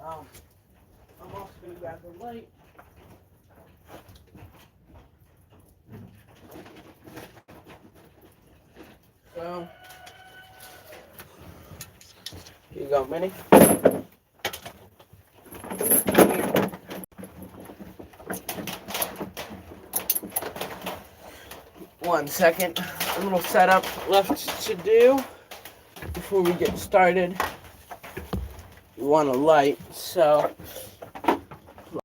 I'm also going to grab the light. So, here you go, Minnie. One second. A little setup left to do before we get started. We want a light, so plug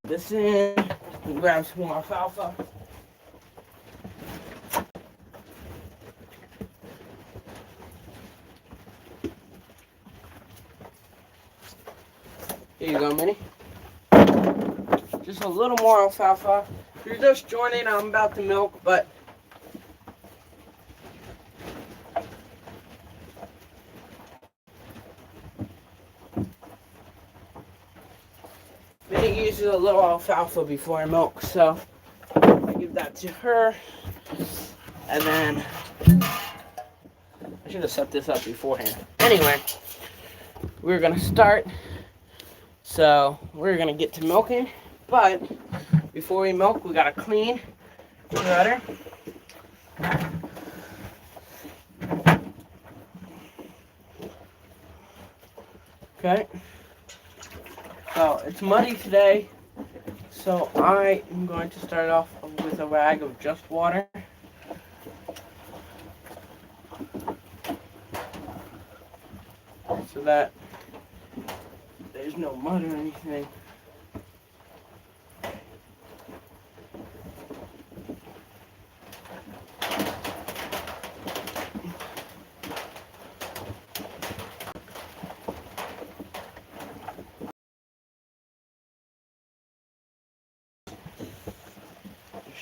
this in. Grab some more alfalfa. Here you go, Minnie. Just a little more alfalfa. If you're just joining, I'm about to milk, but Minnie uses a little alfalfa before I milk, so I give that to her. And then I should have set this up beforehand. Anyway, we're gonna start. So we're gonna get to milking, but before we milk, we gotta clean the udder. Okay. So it's muddy today, so I am going to start off with a rag of just water. So that there's no mud or anything.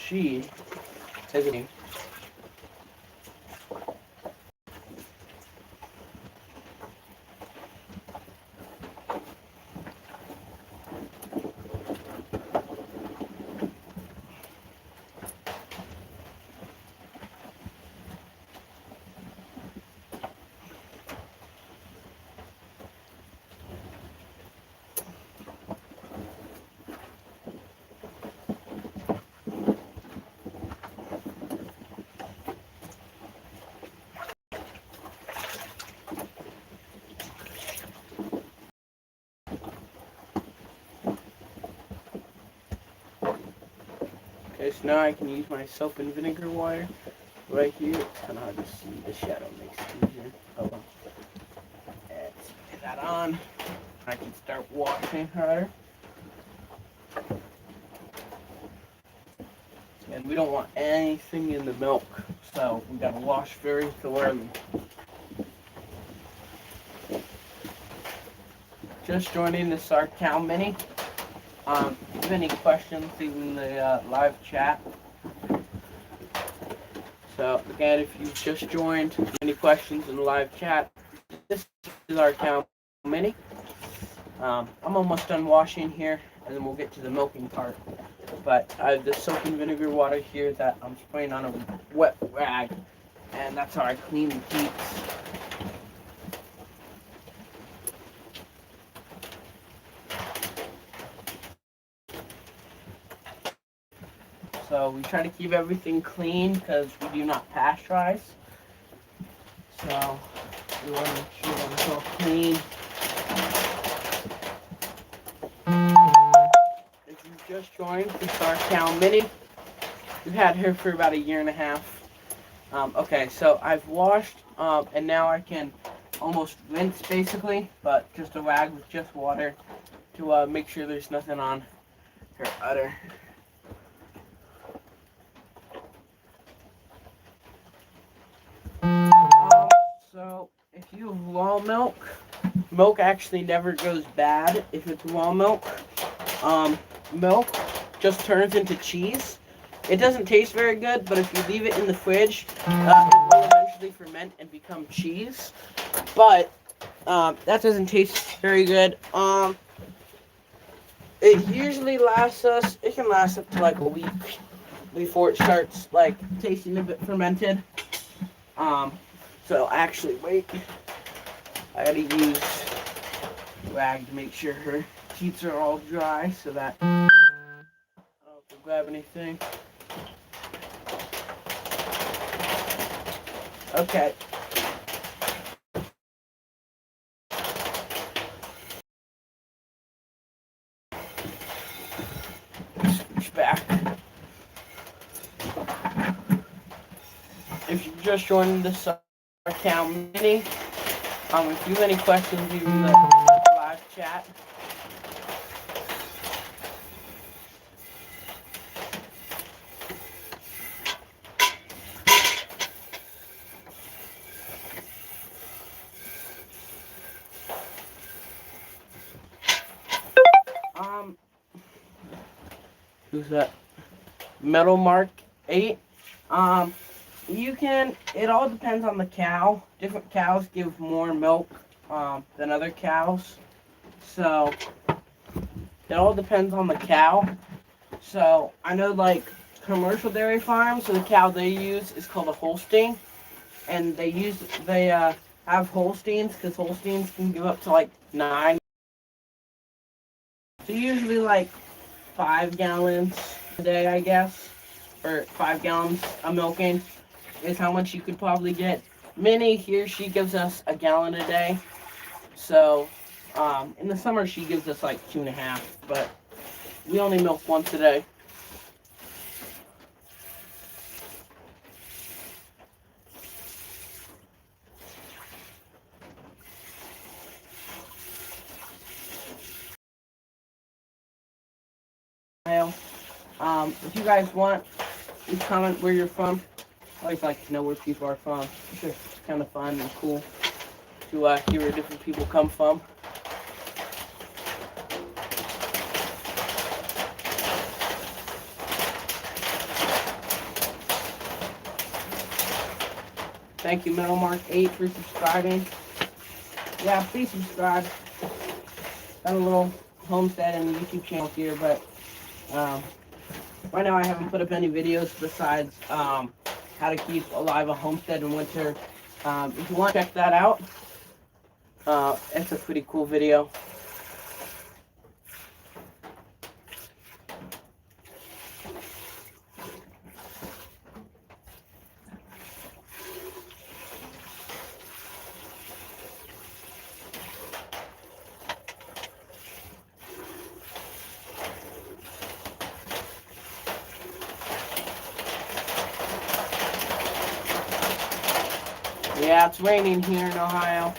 She has a Okay, so now I can use my soap and vinegar wire right here. It's kind of hard to see. The shadow makes it easier. Oh well. Let's get that on. I can start washing her. And we don't want anything in the milk, so we gotta wash very thoroughly. Just joining the Sark Cow Mini. If you have any questions, leave them in the live chat. So again, if you've just joined, any questions in the live chat, this is our cow mini. I'm almost done washing here, and then we'll get to the milking part. But I have the soap and vinegar water here that I'm spraying on a wet rag, and that's how I clean the teats. So we try to keep everything clean because we do not pasteurize. So we want to make sure that it's all clean. If you just joined the Sark Cow Mini, we've had her for about 1.5 years. Okay, so I've washed, and now I can almost rinse basically, but just a rag with just water to make sure there's nothing on her udder. So if you have raw milk, milk actually never goes bad if it's raw milk. Milk just turns into cheese. It doesn't taste very good, but if you leave it in the fridge, it will eventually ferment and become cheese. But that doesn't taste very good. It usually lasts us. It can last up to like a week before it starts like tasting a bit fermented. So actually, wait. I gotta use rag to make sure her teats are all dry so that I don't have to grab anything. Okay. Switch back. If you just joined this account mini, if you have any questions, you can live chat. Who's that? Metal Mark 8. It all depends on the cow. Different cows give more milk than other cows. So, it all depends on the cow. So, I know like commercial dairy farms, so the cow they use is called a Holstein. And they have Holsteins because Holsteins can give up to like 9. So usually like 5 gallons a day, I guess, or 5 gallons of milking is how much you could probably get. Minnie here, she gives us a gallon a day. So in the summer she gives us like 2.5, but we only milk once a day. If you guys want, you comment where you're from. I always like to know where people are from. It's kind of fun and cool to hear where different people come from. Thank you, Metal Mark 8, for subscribing. Yeah, please subscribe. Got a little homestead and YouTube channel here, but right now I haven't put up any videos besides how to keep alive a homestead in winter. If you want to check that out, it's a pretty cool video. Yeah, it's raining here in Ohio,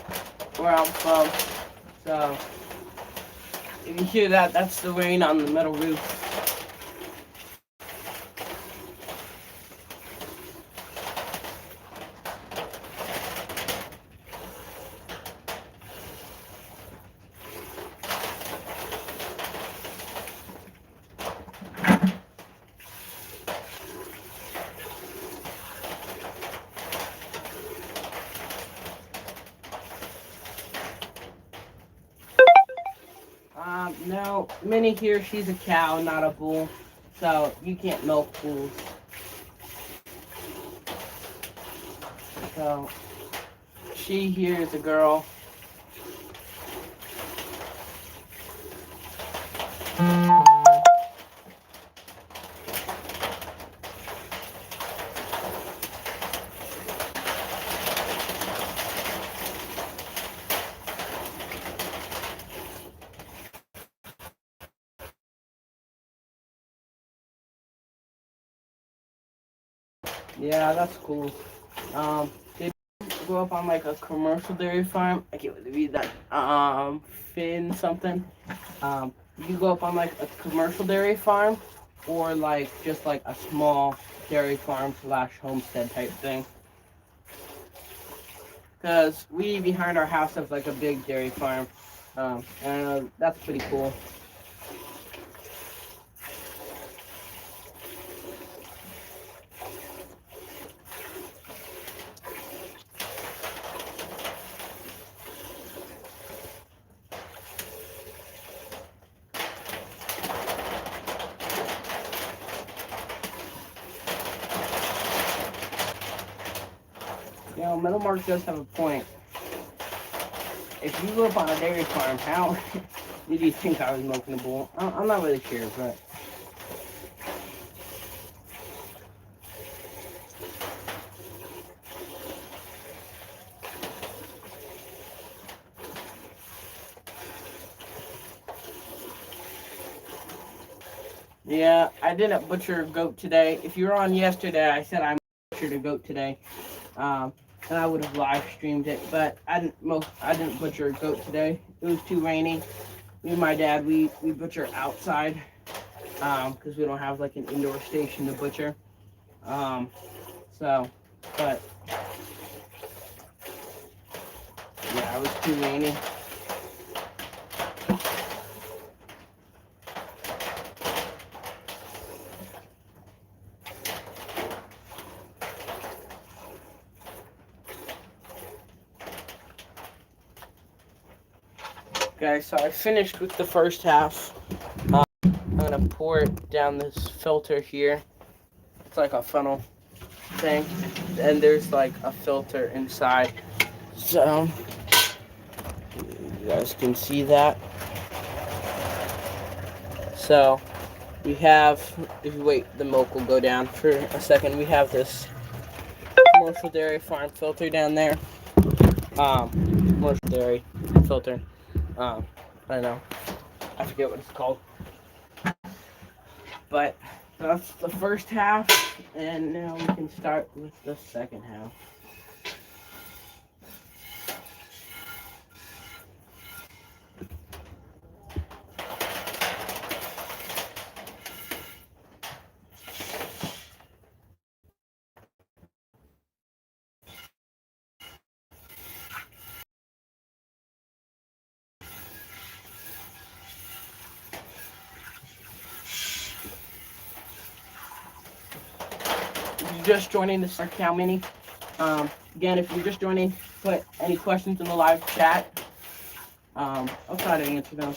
where I'm from. So, if you hear that, that's the rain on the metal roof. No, Minnie here, she's a cow, not a bull. So, you can't milk bulls. So, she here is a girl. Yeah, that's cool. They grow up on like a commercial dairy farm. I can't wait to read that. Finn something. You go up on like a commercial dairy farm, or like just like a small dairy farm / homestead type thing. Because we behind our house have like a big dairy farm. And that's pretty cool. You know, Metal Mark does have a point. if you grew up on a dairy farm, how did you think I was milking a bull? I'm not really sure, but. Yeah, I didn't butcher a goat today. If you were on yesterday, I said I butchered a goat today, um, and I would have live streamed it. But I didn't butcher a goat today. It was too rainy. Me and my dad, we butcher outside, because we don't have like an indoor station to butcher. Um, so, but yeah, it was too rainy. Guys, so I finished with the first half. I'm gonna pour it down this filter here. It's like a funnel thing, and there's like a filter inside. So you guys can see that. So we have, if you wait, the milk will go down for a second. We have this commercial dairy farm filter down there. Commercial dairy filter. I don't know. I forget what it's called. But that's the first half, and now we can start with the second half. Just joining the Star Cow Mini. Again, if you're just joining, put any questions in the live chat. I'll try to answer them.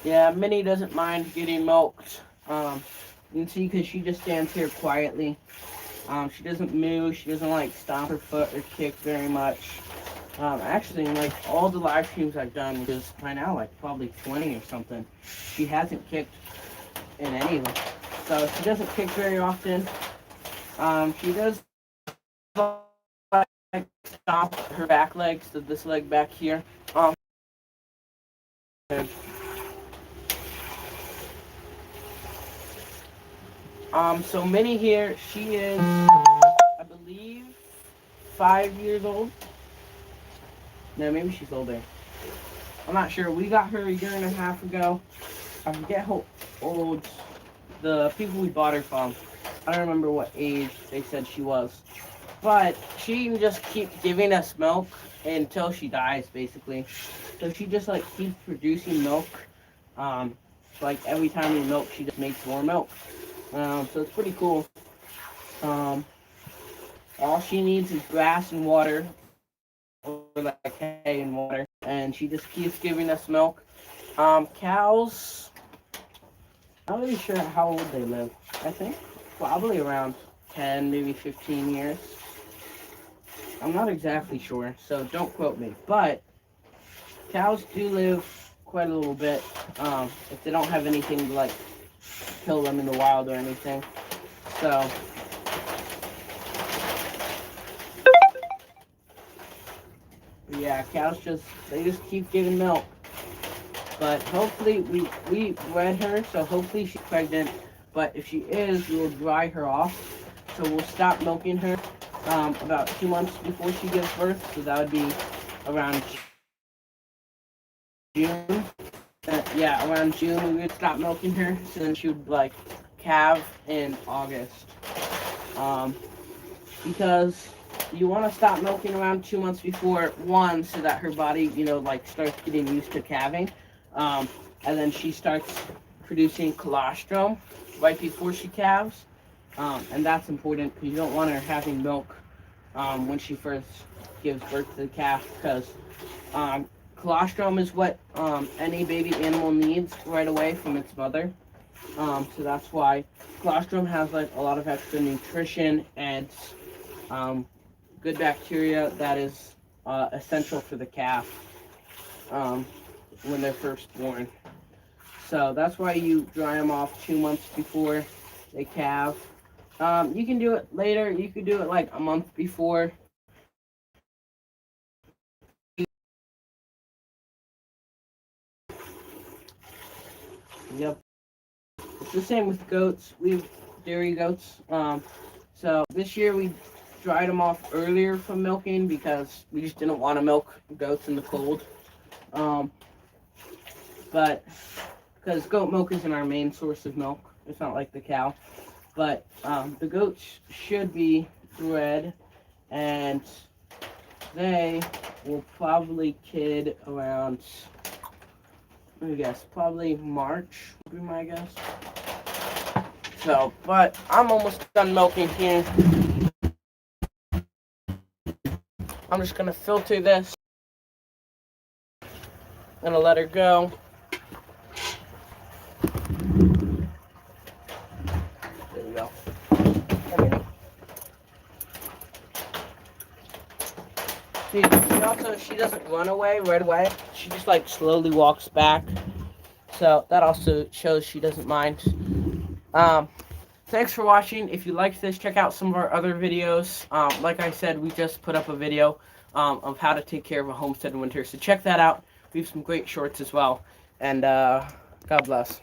Yeah, Minnie doesn't mind getting milked. You can see because she just stands here quietly. She doesn't move. She doesn't like stomp her foot or kick very much. Actually, in like all the live streams I've done, which is by now like probably 20 or something, she hasn't kicked in any of them. So she doesn't kick very often. She does like stomp her back legs, so this leg back here. So Minnie here, she is, I believe, 5 years old. No, maybe she's older. I'm not sure. We got her a year and a half ago. I forget how old the people we bought her from. I don't remember what age they said she was. But she can just keep giving us milk until she dies, basically. So she just like keeps producing milk. Like every time we milk, she just makes more milk. So it's pretty cool. All she needs is grass and water, or like hay and water, and she just keeps giving us milk. Cows, I'm not really sure how old they live. I think probably around 10, maybe 15 years. I'm not exactly sure, so don't quote me. But cows do live quite a little bit, if they don't have anything to like kill them in the wild or anything. So yeah, cows they just keep giving milk. But hopefully we bred her, so hopefully she's pregnant. But if she is, we will dry her off. So we'll stop milking her about 2 months before she gives birth. So that would be around June. Yeah, around June we would stop milking her. So then she would like calve in August. Because you want to stop milking around 2 months before, one, so that her body, like starts getting used to calving. And then she starts producing colostrum right before she calves. And that's important because you don't want her having milk when she first gives birth to the calf, because colostrum is what any baby animal needs right away from its mother. So that's why colostrum has like a lot of extra nutrition and good bacteria that is essential for the calf when they're first born. So that's why you dry them off 2 months before they calve. You can do it later. You could do it like a month before. Yep. It's the same with goats. We have dairy goats. So this year we dried them off earlier from milking because we just didn't want to milk goats in the cold. But because goat milk isn't our main source of milk. It's not like the cow. But the goats should be bred, and they will probably kid around, let me guess, probably March would be my guess. So, but I'm almost done milking here. I'm just gonna filter this. Gonna let her go. There we go. She doesn't run away right away. She just like slowly walks back. So that also shows she doesn't mind. Thanks for watching. If you liked this, check out some of our other videos. Like I said, we just put up a video of how to take care of a homestead in winter. So check that out. We have some great shorts as well. And God bless.